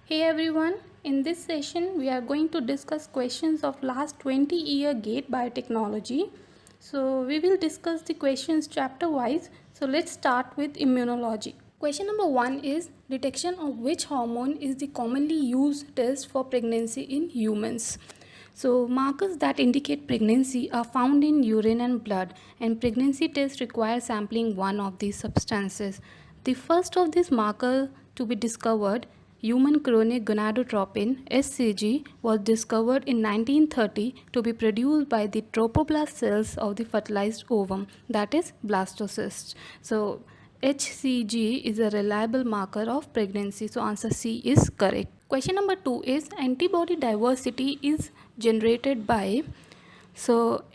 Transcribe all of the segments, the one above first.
Hey everyone, in this session we are going to discuss questions of last 20-year GATE biotechnology. So we will discuss the questions chapter wise. So let's start with immunology. Question number 1 is detection of which hormone is the commonly used test for pregnancy in humans. So markers that indicate pregnancy are found in urine and blood, and pregnancy tests require sampling one of these substances. The first of these markers to be discovered, human chorionic gonadotropin (HCG), was discovered in 1930 to be produced by the trophoblast cells of the fertilized ovum, that is blastocysts. So HCG is a reliable marker of pregnancy. So answer C is correct. Question number 2 is antibody diversity is generated by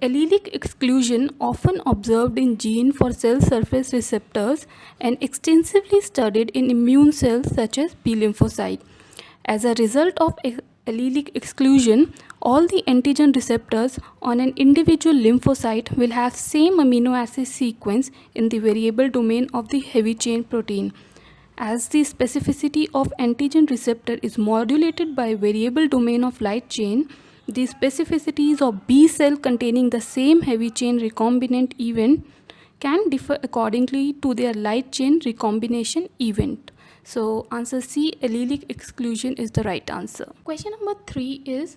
allelic exclusion often observed in gene for cell surface receptors and extensively studied in immune cells such as B lymphocyte. As a result of allelic exclusion, all the antigen receptors on an individual lymphocyte will have same amino acid sequence in the variable domain of the heavy chain protein. As the specificity of antigen receptor is modulated by variable domain of light chain, the specificities of B cell containing the same heavy chain recombinant event can differ accordingly to their light chain recombination event. So answer C, allelic exclusion, is the right answer. Question number 3 is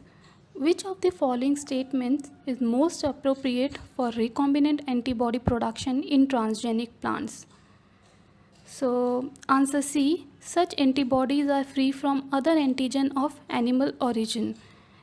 which of the following statements is most appropriate for recombinant antibody production in transgenic plants? So answer C, such antibodies are free from other antigen of animal origin.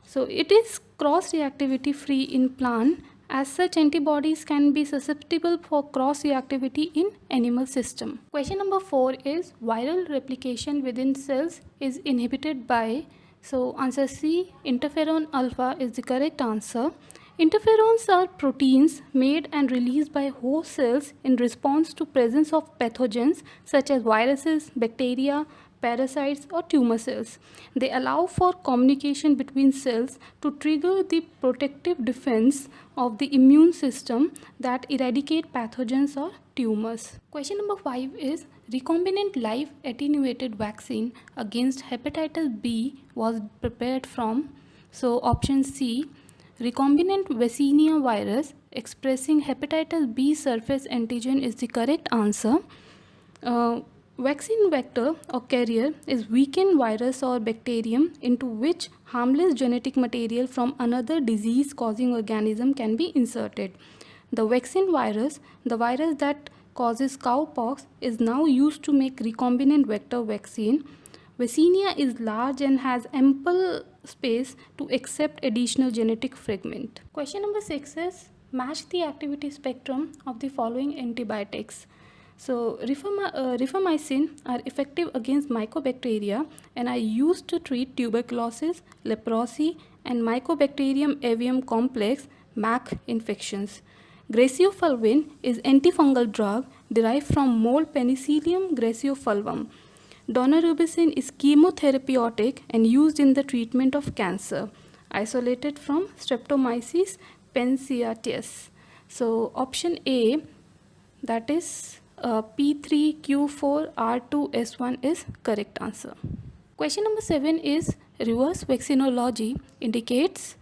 So it is cross reactivity free in plant, as such antibodies can be susceptible for cross reactivity in animal system. Question number 4 is viral replication within cells is inhibited by, so answer C, interferon alpha is the correct answer. Interferons are proteins made and released by host cells in response to presence of pathogens such as viruses, bacteria, parasites or tumor cells. They allow for communication between cells to trigger the protective defense of the immune system that eradicate pathogens or tumors. Question number 5 is recombinant live attenuated vaccine against hepatitis B was prepared from, so option C, recombinant Vaccinia virus expressing hepatitis B surface antigen is the correct answer. Vaccine vector or carrier is weakened virus or bacterium into which harmless genetic material from another disease causing organism can be inserted. The vaccine virus, the virus that causes cowpox, is now used to make recombinant vector vaccine. Vaccinia is large and has ample space to accept additional genetic fragment. Question number 6 is match the activity spectrum of the following antibiotics. So rifamycin are effective against mycobacteria and are used to treat tuberculosis, leprosy and Mycobacterium avium complex (MAC) infections. Graciofulvin is antifungal drug derived from mold Penicillium graciofulvum. Daunorubicin is chemotherapeutic and used in the treatment of cancer, isolated from Streptomyces panseatis. So option A, that is P3Q4R2S1 is correct answer. Question number 7 is reverse vaccinology indicates.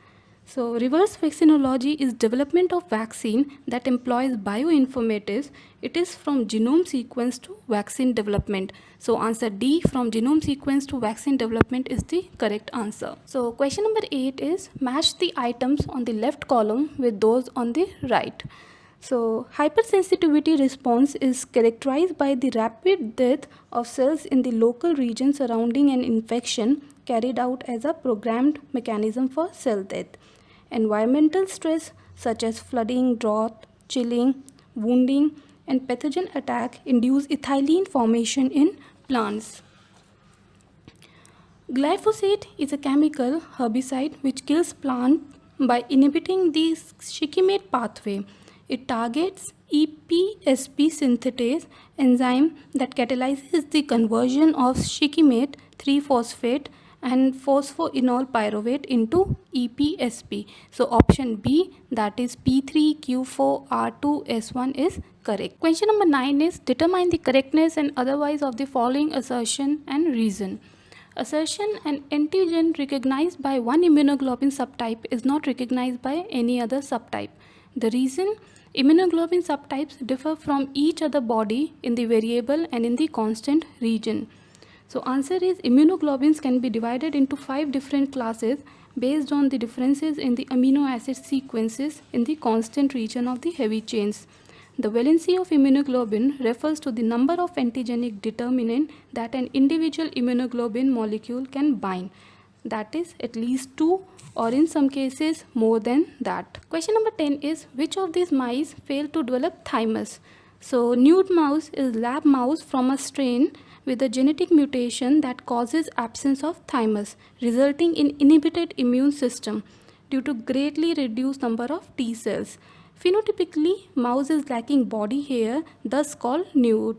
So reverse vaccinology is development of vaccine that employs bioinformatics. It is from genome sequence to vaccine development. So answer D, from genome sequence to vaccine development, is the correct answer. So question number 8 is match the items on the left column with those on the right. So hypersensitivity response is characterized by the rapid death of cells in the local region surrounding an infection carried out as a programmed mechanism for cell death. Environmental stress such as flooding, drought, chilling, wounding and pathogen attack induce ethylene formation in plants. Glyphosate is a chemical herbicide which kills plant by inhibiting the shikimate pathway. It targets EPSP synthetase enzyme that catalyzes the conversion of shikimate 3-phosphate and phosphoenol pyruvate into EPSP. So option B, that is P3Q4R2S1 is correct. Question number 9 is determine the correctness and otherwise of the following assertion and reason. Assertion: an antigen recognized by one immunoglobulin subtype is not recognized by any other subtype. The reason: immunoglobulin subtypes differ from each other body in the variable and in the constant region. So answer is immunoglobulins can be divided into 5 different classes based on the differences in the amino acid sequences in the constant region of the heavy chains. The valency of immunoglobulin refers to the number of antigenic determinant that an individual immunoglobulin molecule can bind. That is at least 2 or in some cases more than that. Question number 10 is, which of these mice failed to develop thymus? So nude mouse is lab mouse from a strain with a genetic mutation that causes absence of thymus, resulting in inhibited immune system due to greatly reduced number of T cells. Phenotypically, mouse is lacking body hair, thus called nude.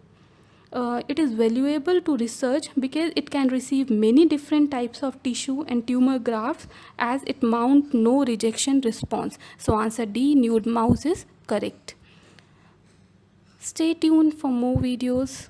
It is valuable to research because it can receive many different types of tissue and tumor grafts as it mount no rejection response. So answer D, nude mouse is correct. Stay tuned for more videos.